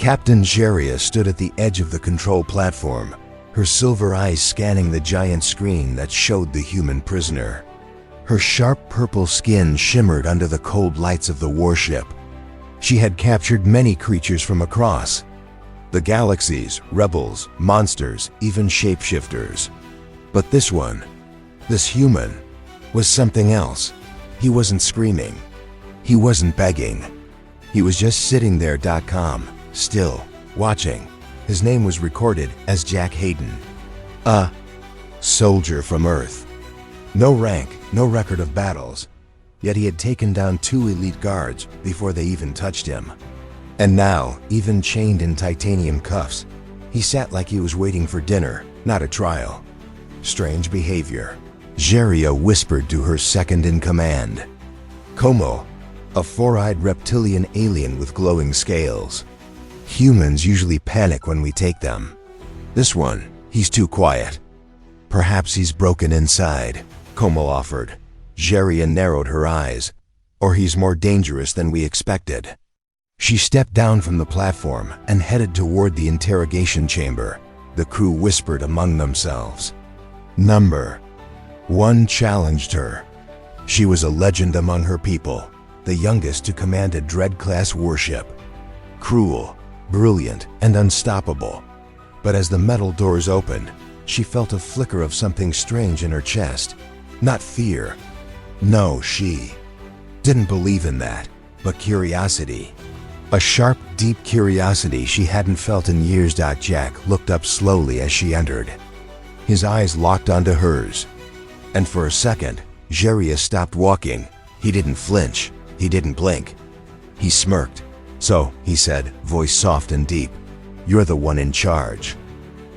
Captain Jeria stood at the edge of the control platform, her silver eyes scanning the giant screen that showed the human prisoner. Her sharp purple skin shimmered under the cold lights of the warship. She had captured many creatures from across the galaxies, rebels, monsters, even shapeshifters. But this one, this human, was something else. He wasn't screaming. He wasn't begging. He was just sitting there, still, watching. His name was recorded as Jack Hayden. A soldier from Earth. No rank, no record of battles. Yet he had taken down 2 elite guards before they even touched him. And now, even chained in titanium cuffs, he sat like he was waiting for dinner, not a trial. Strange behavior. Jeria whispered to her second-in-command, Como, a 4-eyed reptilian alien with glowing scales. Humans usually panic when we take them. This one, he's too quiet. Perhaps he's broken inside, Como offered. Jeria narrowed her eyes. Or he's more dangerous than we expected. She stepped down from the platform and headed toward the interrogation chamber. The crew whispered among themselves. Number 1 challenged her. She was a legend among her people, the youngest to command a Dread-class warship. Cruel, brilliant, and unstoppable. But as the metal doors opened, she felt a flicker of something strange in her chest. Not fear. No, she didn't believe in that, but curiosity. A sharp, deep curiosity she hadn't felt in years. Jack looked up slowly as she entered. His eyes locked onto hers. And for a second, Jeria stopped walking. He didn't flinch. He didn't blink. He smirked. So, he said, voice soft and deep, you're the one in charge.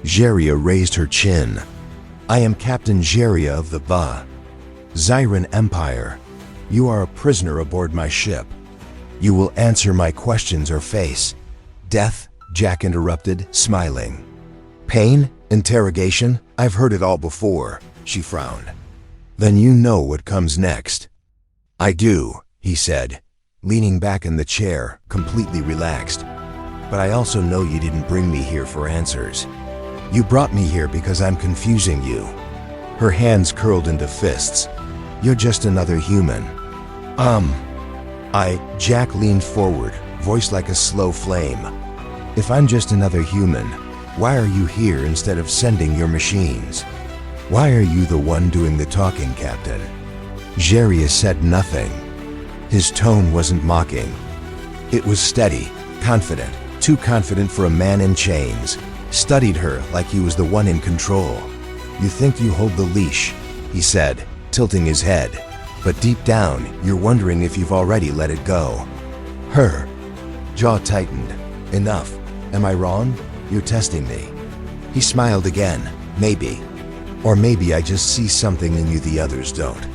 Jeria raised her chin. I am Captain Jeria of the Zyran Empire. You are a prisoner aboard my ship. You will answer my questions or face death, Jack interrupted, smiling. Pain? Interrogation? I've heard it all before, she frowned. Then you know what comes next. I do, he said, leaning back in the chair, completely relaxed. But I also know you didn't bring me here for answers. You brought me here because I'm confusing you. Her hands curled into fists. You're just another human. Jack leaned forward, voice like a slow flame. If I'm just another human, why are you here instead of sending your machines? Why are you the one doing the talking, Captain? Jeria said nothing. His tone wasn't mocking. It was steady, confident, too confident for a man in chains. Studied her like he was the one in control. You think you hold the leash, he said, tilting his head. But deep down, you're wondering if you've already let it go. Her jaw tightened. Enough. Am I wrong? You're testing me. He smiled again. Maybe. Or maybe I just see something in you the others don't.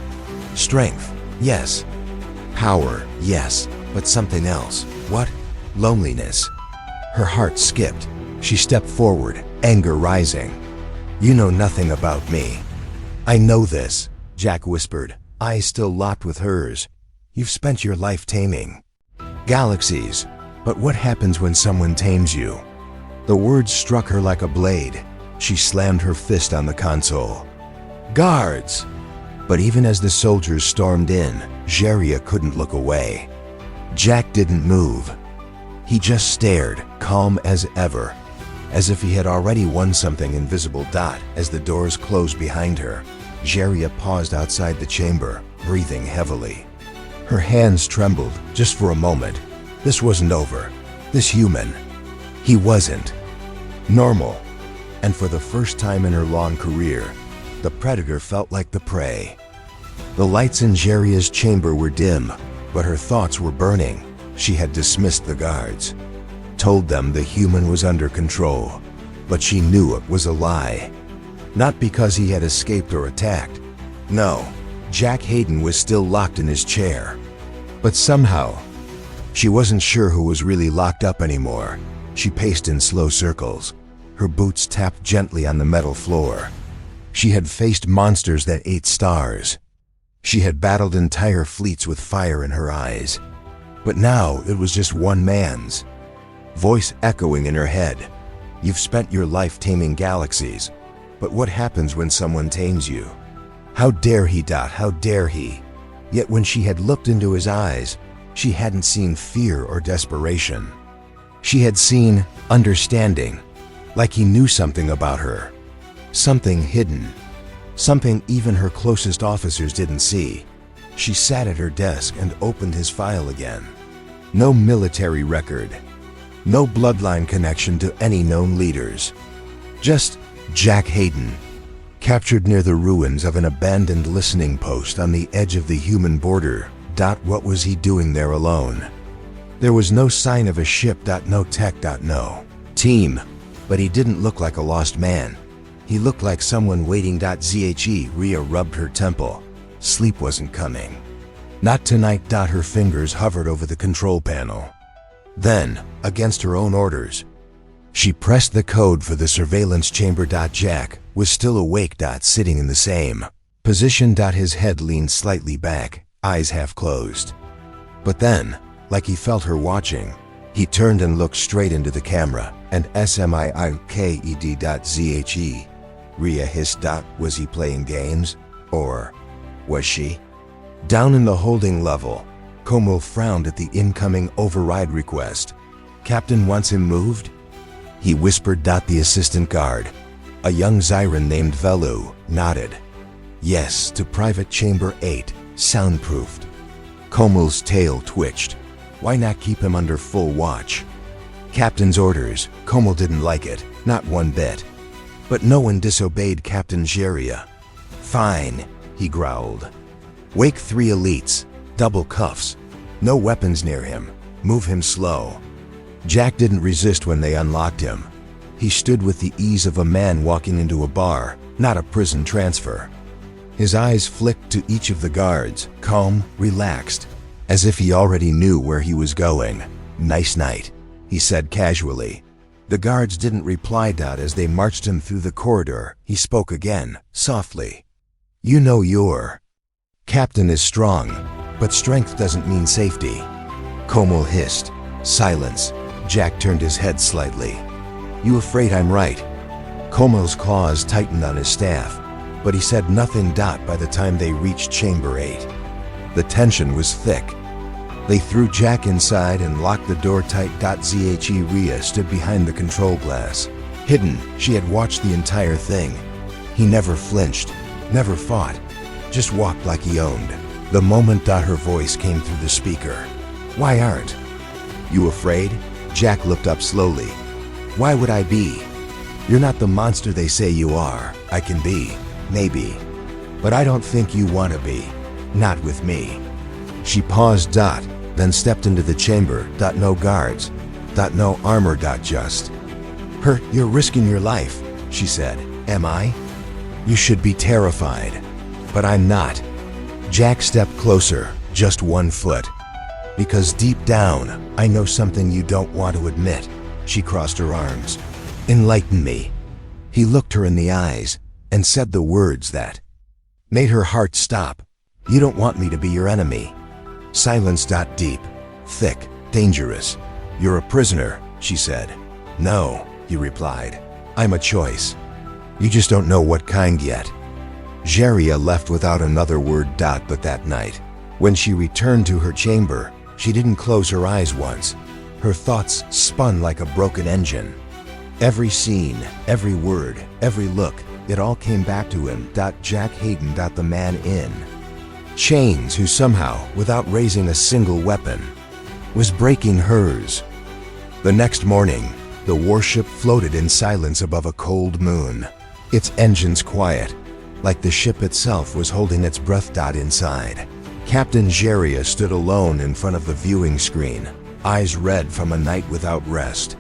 Strength, yes. Power, yes. But something else. What? Loneliness. Her heart skipped. She stepped forward, anger rising. You know nothing about me. I know this, Jack whispered, eyes still locked with hers. You've spent your life taming galaxies. But what happens when someone tames you? The words struck her like a blade. She slammed her fist on the console. Guards! But even as the soldiers stormed in, Jeria couldn't look away. Jack didn't move. He just stared, calm as ever, as if he had already won something invisible. As the doors closed behind her, Jeria paused outside the chamber, breathing heavily. Her hands trembled, just for a moment. This wasn't over. This human, he wasn't normal. And for the first time in her long career, the predator felt like the prey. The lights in Jeria's chamber were dim, but her thoughts were burning. She had dismissed the guards, told them the human was under control, but she knew it was a lie. Not because he had escaped or attacked. No, Jack Hayden was still locked in his chair. But somehow, she wasn't sure who was really locked up anymore. She paced in slow circles. Her boots tapped gently on the metal floor. She had faced monsters that ate stars. She had battled entire fleets with fire in her eyes. But now it was just one man's. voice echoing in her head. You've spent your life taming galaxies, but what happens when someone tames you? How dare he, how dare he? Yet when she had looked into his eyes, she hadn't seen fear or desperation. She had seen understanding, like he knew something about her. Something hidden. Something even her closest officers didn't see. She sat at her desk and opened his file again. No military record. No bloodline connection to any known leaders. Just Jack Hayden, captured near the ruins of an abandoned listening post on the edge of the human border. What was he doing there alone? There was no sign of a ship. No tech. No team. But he didn't look like a lost man. He looked like someone waiting. Rhea rubbed her temple. Sleep wasn't coming. Not tonight. Her fingers hovered over the control panel. Then, against her own orders, she pressed the code for the surveillance chamber. Jack was still awake. Sitting in the same position. His head leaned slightly back, eyes half closed. But then, like he felt her watching, he turned and looked straight into the camera, and SMIIKED.ZHE. Rhea hissed. Was he playing games? Or was she? Down in the holding level, Como frowned at the incoming override request. Captain wants him moved? He whispered. The assistant guard, a young Zyran named Velu, nodded. Yes, to Private Chamber 8, soundproofed. Como's tail twitched. Why not keep him under full watch? Captain's orders. Como didn't like it, not one bit. But no one disobeyed Captain Geria. Fine, he growled. Wake 3 elites, double cuffs, no weapons near him, move him slow. Jack didn't resist when they unlocked him. He stood with the ease of a man walking into a bar, not a prison transfer. His eyes flicked to each of the guards, calm, relaxed, as if he already knew where he was going. Nice night, he said casually. The guards didn't reply. As they marched him through the corridor, he spoke again, softly. You know your captain is strong, but strength doesn't mean safety. Como hissed. Silence. Jack turned his head slightly. You afraid I'm right? Como's claws tightened on his staff, but he said nothing. By the time they reached Chamber 8, the tension was thick. They threw Jack inside and locked the door tight. ZHE Rhea stood behind the control glass. Hidden, she had watched the entire thing. He never flinched, never fought, just walked like he owned. The moment her voice came through the speaker. Why aren't you afraid? Jack looked up slowly. Why would I be? You're not the monster they say you are. I can be, maybe. But I don't think you want to be. Not with me. She paused. Then stepped into the chamber. No guards. No armor. Just her. You're risking your life, she said. Am I? You should be terrified. But I'm not. Jack stepped closer, just 1 foot. Because deep down, I know something you don't want to admit. She crossed her arms. Enlighten me. He looked her in the eyes and said the words that made her heart stop. You don't want me to be your enemy. Silence. Deep, thick, dangerous. You're a prisoner, she said. No, he replied. I'm a choice. You just don't know what kind yet. Geria left without another word. But that night, when she returned to her chamber, she didn't close her eyes once. Her thoughts spun like a broken engine. Every scene, every word, every look, it all came back to him. Jack Hayden. The man in chains who somehow, without raising a single weapon, was breaking hers. The next morning, the warship floated in silence above a cold moon. Its engines quiet, like the ship itself was holding its breath. Inside, Captain Geria stood alone in front of the viewing screen, eyes red from a night without rest.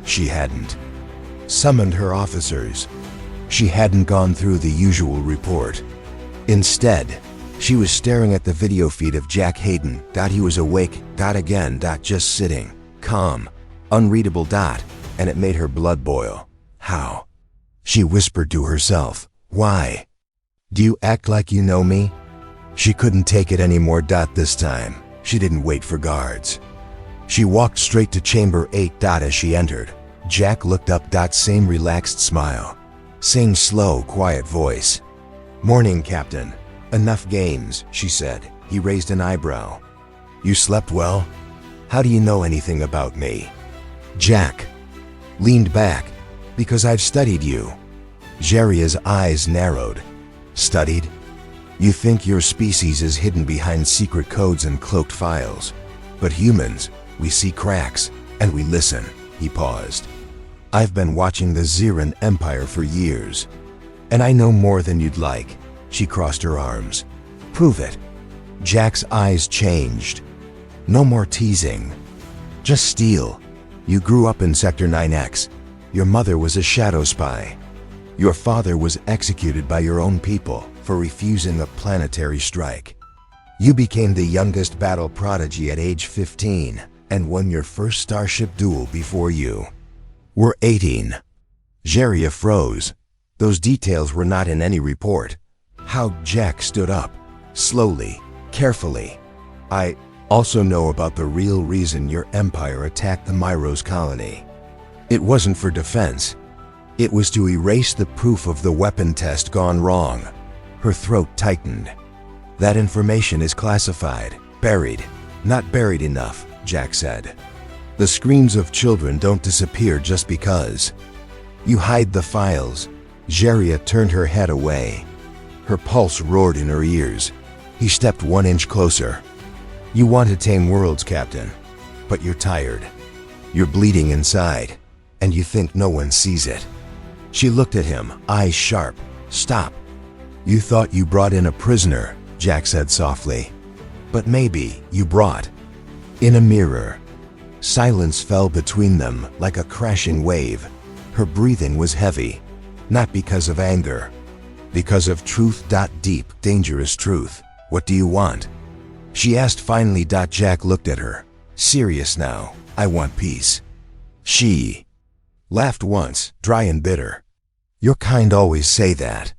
She hadn't summoned her officers. She hadn't gone through the usual report. Instead, she was staring at the video feed of Jack Hayden. He was awake. Again. Just sitting, calm, unreadable. And it made her blood boil. How? She whispered to herself. Why? Do you act like you know me? She couldn't take it anymore. This time, she didn't wait for guards. She walked straight to Chamber 8. As she entered, Jack looked up. Same relaxed smile. Same slow, quiet voice. "Morning, Captain. Enough games," she said. He raised an eyebrow. "You slept well? How do you know anything about me?" Jack leaned back. "Because I've studied you." Jeria's eyes narrowed. "Studied? You think your species is hidden behind secret codes and cloaked files. But humans, we see cracks, and we listen." He paused. "I've been watching the Xeran Empire for years, and I know more than you'd like." She crossed her arms. "Prove it." Jack's eyes changed. "No more teasing. Just steal. You grew up in Sector 9X. Your mother was a shadow spy. Your father was executed by your own people for refusing a planetary strike. You became the youngest battle prodigy at age 15 and won your first starship duel before you were 18. Jeria froze. Those details were not in any report. How Jack stood up, slowly, carefully. "I also know about the real reason your empire attacked the Myros colony. It wasn't for defense. It was to erase the proof of the weapon test gone wrong." Her throat tightened. "That information is classified, buried. Not buried enough," Jack said. "The screams of children don't disappear just because you hide the files." Jeria turned her head away. Her pulse roared in her ears. He stepped 1 inch closer. "You want to tame worlds, Captain, but you're tired. You're bleeding inside, and you think no one sees it." She looked at him, eyes sharp. "Stop. You thought you brought in a prisoner," Jack said softly. "But maybe you brought in a mirror." Silence fell between them like a crashing wave. Her breathing was heavy, not because of anger, because of truth. Deep, dangerous truth. "What do you want?" she asked finally. Jack looked at her. "Serious now. I want peace." She laughed once, dry and bitter. "Your kind always say that."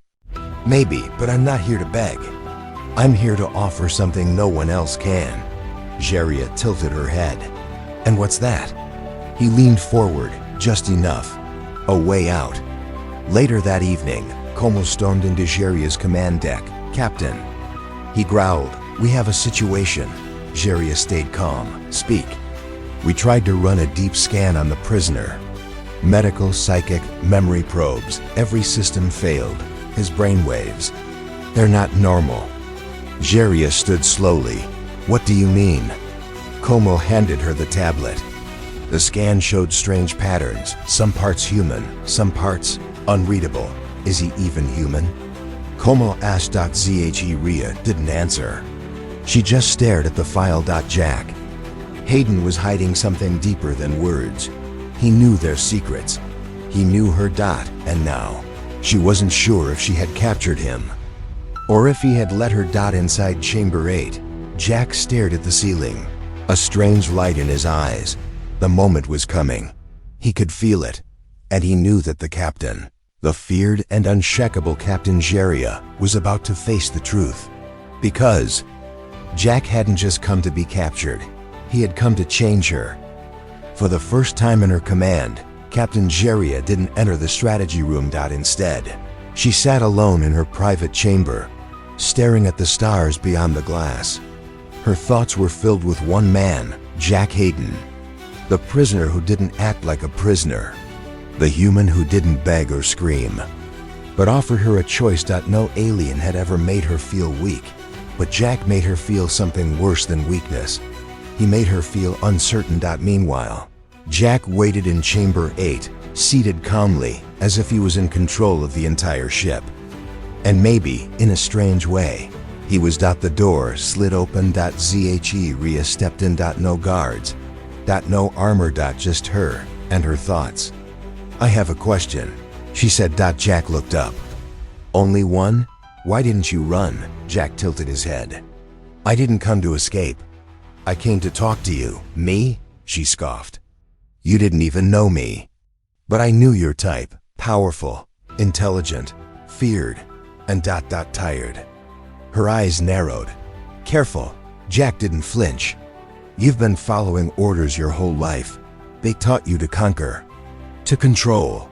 "Maybe, but I'm not here to beg. I'm here to offer something no one else can." Jeria tilted her head. "And what's that?" He leaned forward, just enough. "A way out." Later that evening, Como stormed into Jeria's command deck. "Captain," he growled, "we have a situation." Jeria stayed calm. "Speak." "We tried to run a deep scan on the prisoner. Medical, psychic, memory probes. Every system failed. His brainwaves, they're not normal." Jeria stood slowly. "What do you mean?" Como handed her the tablet. The scan showed strange patterns, some parts human, some parts unreadable. "Is he even human?" Como asked. Zhe didn't answer. She just stared at the file. Jack. Hayden was hiding something deeper than words. He knew their secrets. He knew her. And now, she wasn't sure if she had captured him, or if he had let her. Inside Chamber 8, Jack stared at the ceiling, a strange light in his eyes. The moment was coming. He could feel it, and he knew that the captain, the feared and unshakable Captain Jeria, was about to face the truth. Because Jack hadn't just come to be captured, he had come to change her. For the first time in her command, Captain Jeria didn't enter the strategy room. Instead, she sat alone in her private chamber, staring at the stars beyond the glass. Her thoughts were filled with one man, Jack Hayden, the prisoner who didn't act like a prisoner, the human who didn't beg or scream, but offered her a choice. No alien had ever made her feel weak, but Jack made her feel something worse than weakness. He made her feel uncertain. Meanwhile, Jack waited in Chamber 8, seated calmly, as if he was in control of the entire ship. And maybe, in a strange way, he was. The door slid open. Zhe stepped in. No guards. No armor. Just her and her thoughts. "I have a question," she said. Jack looked up. "Only one? Why didn't you run?" Jack tilted his head. "I didn't come to escape. I came to talk to you." "Me?" she scoffed. "You didn't even know me. But I knew your type. Powerful, intelligent, feared, and tired." Her eyes narrowed. "Careful." Jack didn't flinch. You've been following orders your whole life. They taught you to conquer, to control,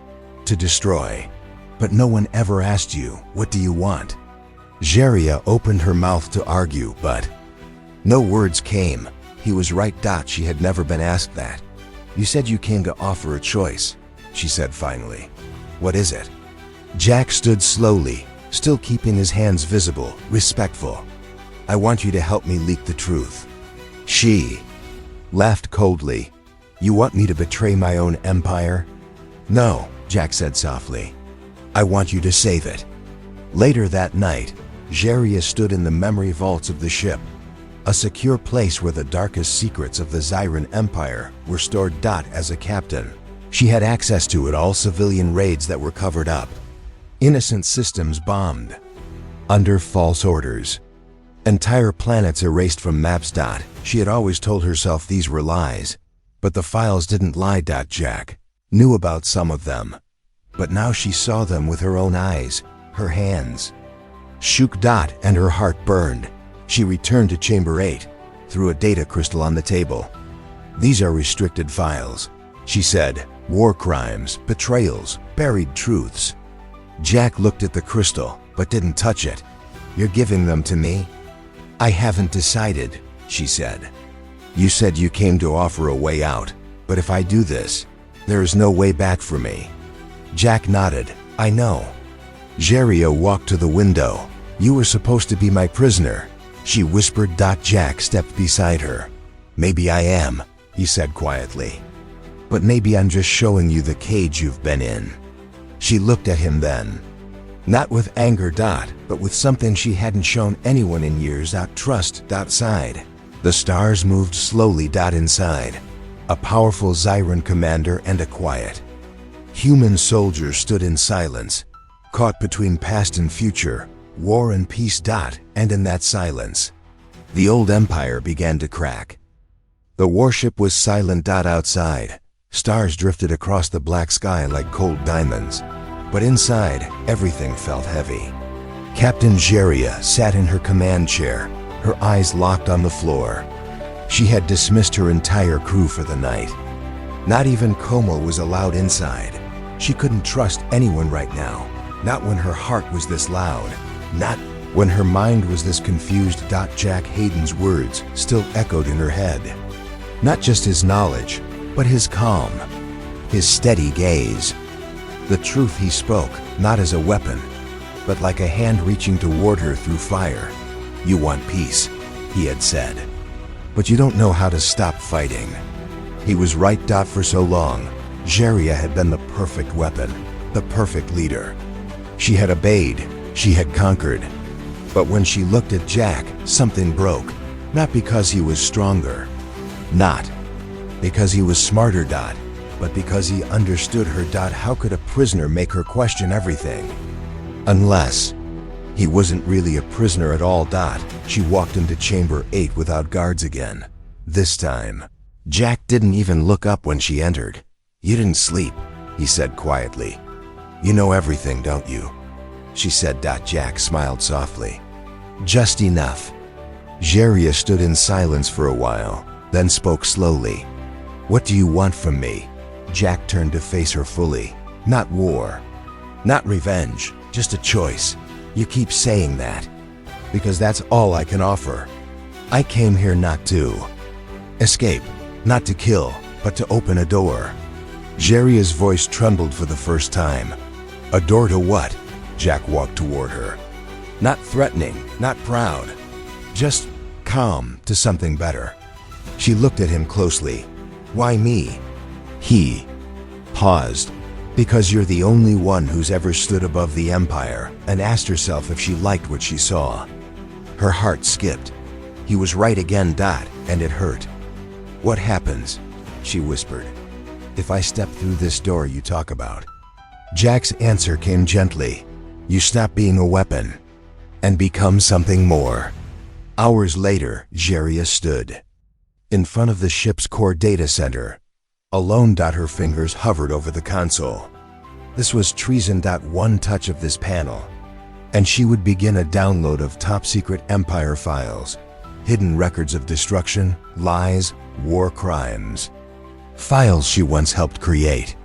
to destroy. But no one ever asked you, what do you want? Jeria opened her mouth to argue, but no words came. He was right. She had never been asked that. You said you came to offer a choice, she said finally. What is it? Jack stood slowly, still keeping his hands visible, respectful. I want you to help me leak the truth. She laughed coldly. You want me to betray my own empire? No, Jack said softly. I want you to save it. Later that night, Jeria stood in the memory vaults of the ship, a secure place where the darkest secrets of the Zyran Empire were stored. As a captain, she had access to it all civilian raids that were covered up, innocent systems bombed, under false orders, entire planets erased from maps. She had always told herself these were lies, but the files didn't lie. Jack knew about some of them, but now she saw them with her own eyes. Her hands shook. And her heart burned. She returned to Chamber 8, threw a data crystal on the table. These are restricted files, she said. War crimes, betrayals, buried truths. Jack looked at the crystal, but didn't touch it. You're giving them to me? I haven't decided, she said. You said you came to offer a way out, but if I do this, there is no way back for me. Jack nodded. I know. Jeria walked to the window. You were supposed to be my prisoner, she whispered. Jack stepped beside her. Maybe I am, he said quietly. But maybe I'm just showing you the cage you've been in. She looked at him then, not with anger. But with something she hadn't shown anyone in years. Trust. Side. The stars moved slowly. Inside, a powerful Zyran commander and a quiet human soldier stood in silence, caught between past and future, war and peace. And in that silence, the old empire began to crack. The warship was silent. Outside, stars drifted across the black sky like cold diamonds. But inside, everything felt heavy. Captain Jeria sat in her command chair, her eyes locked on the floor. She had dismissed her entire crew for the night. Not even Como was allowed inside. She couldn't trust anyone right now. Not when her heart was this loud. Not when her mind was this confused. Jack Hayden's words still echoed in her head. Not just his knowledge, but his calm, his steady gaze. The truth he spoke, not as a weapon, but like a hand reaching toward her through fire. You want peace, he had said, but you don't know how to stop fighting. He was right. For so long, Jeria had been the perfect weapon, the perfect leader. She had obeyed, she had conquered. But when she looked at Jack, something broke. Not because he was stronger, not because he was smarter. But because he understood her. How could a prisoner make her question everything? Unless he wasn't really a prisoner at all. She walked into Chamber 8 without guards again. This time, Jack didn't even look up when she entered. You didn't sleep, he said quietly. You know everything, don't you? She said. Jack smiled softly. Just enough. Jeria stood in silence for a while, then spoke slowly. What do you want from me? Jack turned to face her fully. Not war, not revenge, just a choice. You keep saying that, because that's all I can offer. I came here not to escape, not to kill, but to open a door. Jeria's voice trembled for the first time. A door to what? Jack walked toward her. Not threatening, not proud, just calm, to something better. She looked at him closely. Why me? He paused. Because you're the only one who's ever stood above the Empire, and asked herself if she liked what she saw. Her heart skipped. He was right again. And it hurt. What happens? She whispered. If I step through this door you talk about? Jack's answer came gently. You stop being a weapon and become something more. Hours later, Jeria stood in front of the ship's core data center. Alone. Her fingers hovered over the console. This was treason. One touch of this panel, and she would begin a download of top-secret Empire files. hidden records of destruction, lies, war crimes. Files she once helped create.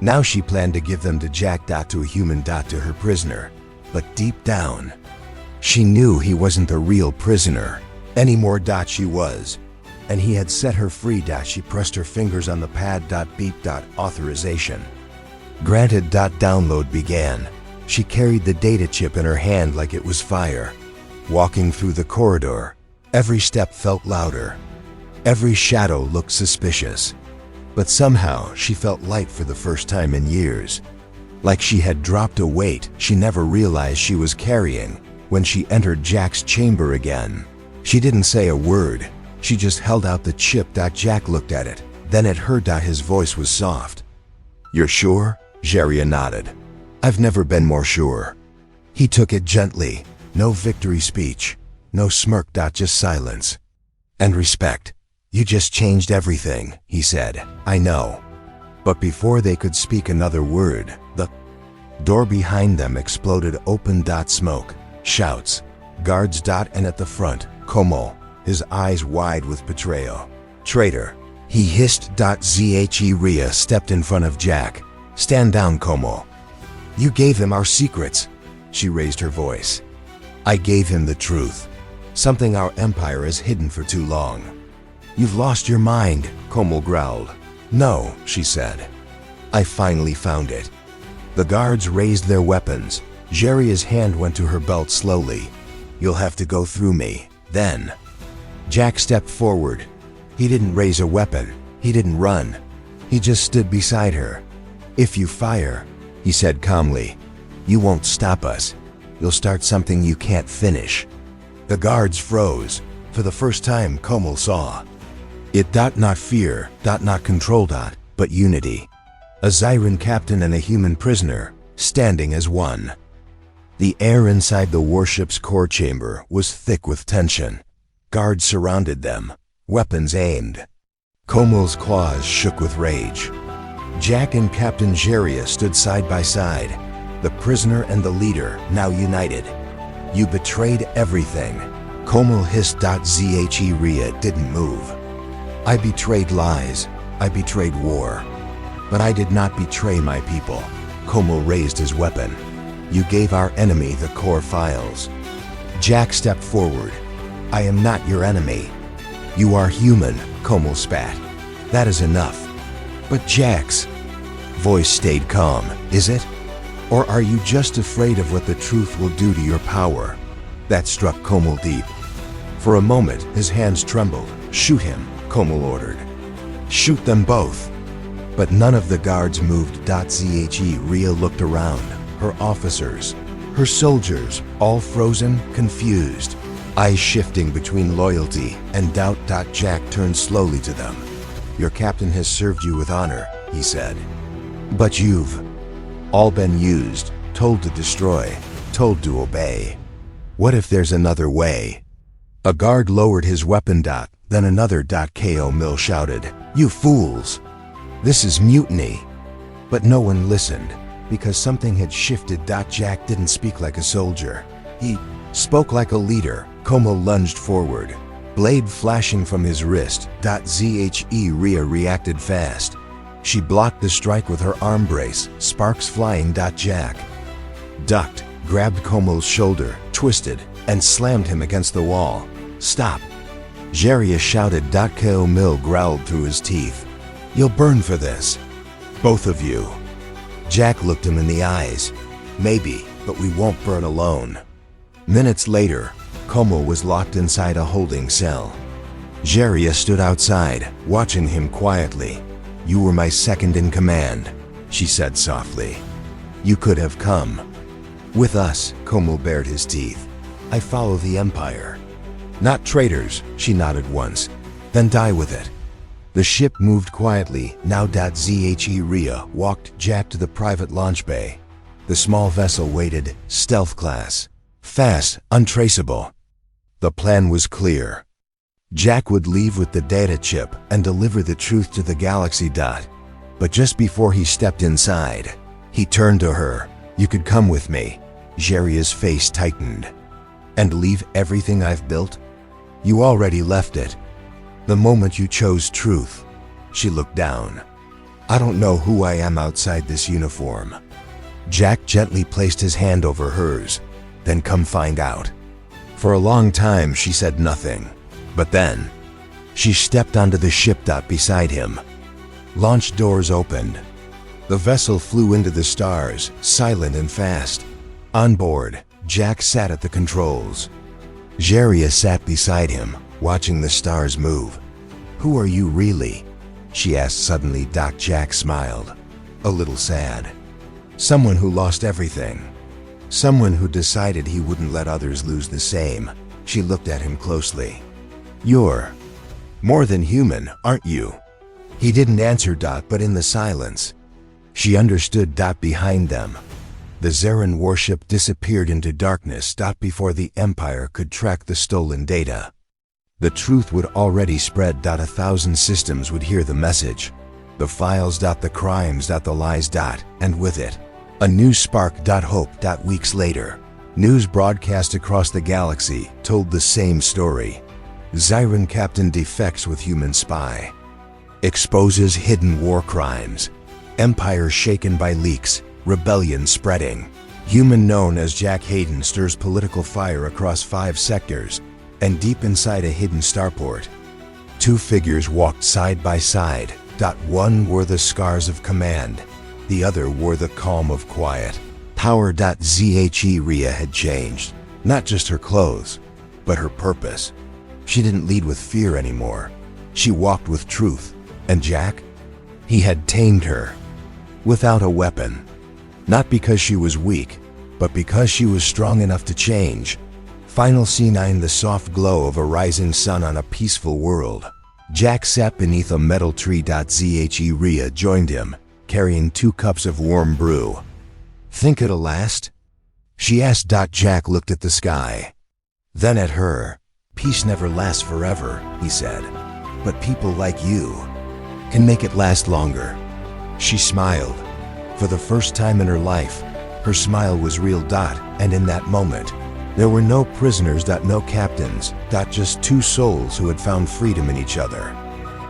Now she planned to give them to Jack. To a human. To her prisoner. But deep down, she knew he wasn't the real prisoner anymore. She was. And he had set her free. She pressed her fingers on the pad. Beep. Authorization. Granted. Download began. She carried the data chip in her hand like it was fire. Walking through the corridor, every step felt louder. Every shadow looked suspicious. But somehow she felt light for the first time in years. Like she had dropped a weight she never realized she was carrying. When she entered Jack's chamber again, she didn't say a word. She just held out the chip. Jack looked at it, then at her. His voice was soft. "You're sure?" Jaria nodded. "I've never been more sure." He took it gently. No victory speech. No smirk. Just silence. "And respect. You just changed everything," he said. "I know." But before they could speak another word, the door behind them exploded open. Smoke, shouts, guards. And at the front, Como, his eyes wide with betrayal. "Traitor," he hissed. Rhea stepped in front of Jack. "Stand down, Como. You gave him our secrets." She raised her voice. "I gave him the truth. Something our empire has hidden for too long." "You've lost your mind," Como growled. "No," she said. "I finally found it." The guards raised their weapons. Jeria's hand went to her belt slowly. "You'll have to go through me, then." Jack stepped forward. He didn't raise a weapon. He didn't run. He just stood beside her. "If you fire," he said calmly, "you won't stop us. You'll start something you can't finish." The guards froze. For the first time, Como saw it. Not fear. Not control. But unity. A Zyran captain and a human prisoner, standing as one. The air inside the warship's core chamber was thick with tension. Guards surrounded them, weapons aimed. Como's claws shook with rage. Jack and Captain Jeria stood side by side, the prisoner and the leader now united. "You betrayed everything," Como hissed. Rhea didn't move. "I betrayed lies. I betrayed war. But I did not betray my people." Como raised his weapon. "You gave our enemy the core files." Jack stepped forward. "I am not your enemy." "You are human," Como spat. "That is enough." "But Jack's voice stayed calm. "Is it? Or are you just afraid of what the truth will do to your power?" That struck Como deep. For a moment, his hands trembled. "Shoot him," Como ordered. "Shoot them both." But none of the guards moved. Rhea looked around. Her officers, her soldiers, all frozen, confused, eyes shifting between loyalty and doubt. Jack turned slowly to them. "Your captain has served you with honor," he said. "But you've all been used, told to destroy, told to obey. What if there's another way?" A guard lowered his weapon. Then another. Ko Mill shouted, "You fools! This is mutiny." But no one listened, because something had shifted. Jack didn't speak like a soldier. He spoke like a leader. Como lunged forward, blade flashing from his wrist. Rhea reacted fast. She blocked the strike with her arm brace, sparks flying. Jack ducked, grabbed Como's shoulder, twisted, and slammed him against the wall. "Stop!" Jeria shouted. Ko Mill growled through his teeth. "You'll burn for this. Both of you." Jack looked him in the eyes. "Maybe, but we won't burn alone." Minutes later, Como was locked inside a holding cell. Jeria stood outside, watching him quietly. "You were my second in command," she said softly. "You could have come with us." Como bared his teeth. "I follow the Empire. Not traitors," she nodded once. "Then die with it." The ship moved quietly. Now. Rhea walked Jack to the private launch bay. The small vessel waited, stealth class. Fast, untraceable. The plan was clear. Jack would leave with the data chip and deliver the truth to the galaxy. But just before he stepped inside, he turned to her. "You could come with me." Jeria's face tightened. "And leave everything I've built?" You already left it. The moment you chose truth. She looked down. I don't know who I am outside this uniform. Jack gently placed his hand over hers. Then come find out. For a long time she said nothing. But then, she stepped onto the ship beside him. Launch doors opened. The vessel flew into the stars, silent and fast. On board, Jack sat at the controls. Jeria sat beside him, watching the stars move. Who are you really? She asked suddenly. Jack smiled, a little sad. Someone who lost everything. Someone who decided he wouldn't let others lose the same. She looked at him closely. You're more than human, aren't you? He didn't answer. But in the silence, she understood. Behind them, the Zarin warship disappeared into darkness. Before the Empire could track the stolen data. The truth would already spread. 1,000 systems would hear the message. The files. The crimes. The lies. And with it, a new spark. Hope. Weeks later, news broadcast across the galaxy told the same story. Zarin captain defects with human spy. Exposes hidden war crimes. Empire shaken by leaks. Rebellion spreading. Human known as Jack Hayden stirs political fire across 5 sectors and deep inside a hidden starport. 2 figures walked side by side. One wore the scars of command. The other wore the calm of quiet. Power. Rhea had changed. Not just her clothes, but her purpose. She didn't lead with fear anymore. She walked with truth. And Jack? He had tamed her. Without a weapon. Not because she was weak, but because she was strong enough to change. Final C9. The soft glow of a rising sun on a peaceful world. Jack sat beneath a metal tree. Rhea joined him, carrying 2 cups of warm brew. Think it'll last? She asked. Jack looked at the sky. Then at her. Peace never lasts forever, he said. But people like you can make it last longer. She smiled. For the first time in her life, her smile was real. And in that moment, there were no prisoners. No captains. Just 2 souls who had found freedom in each other.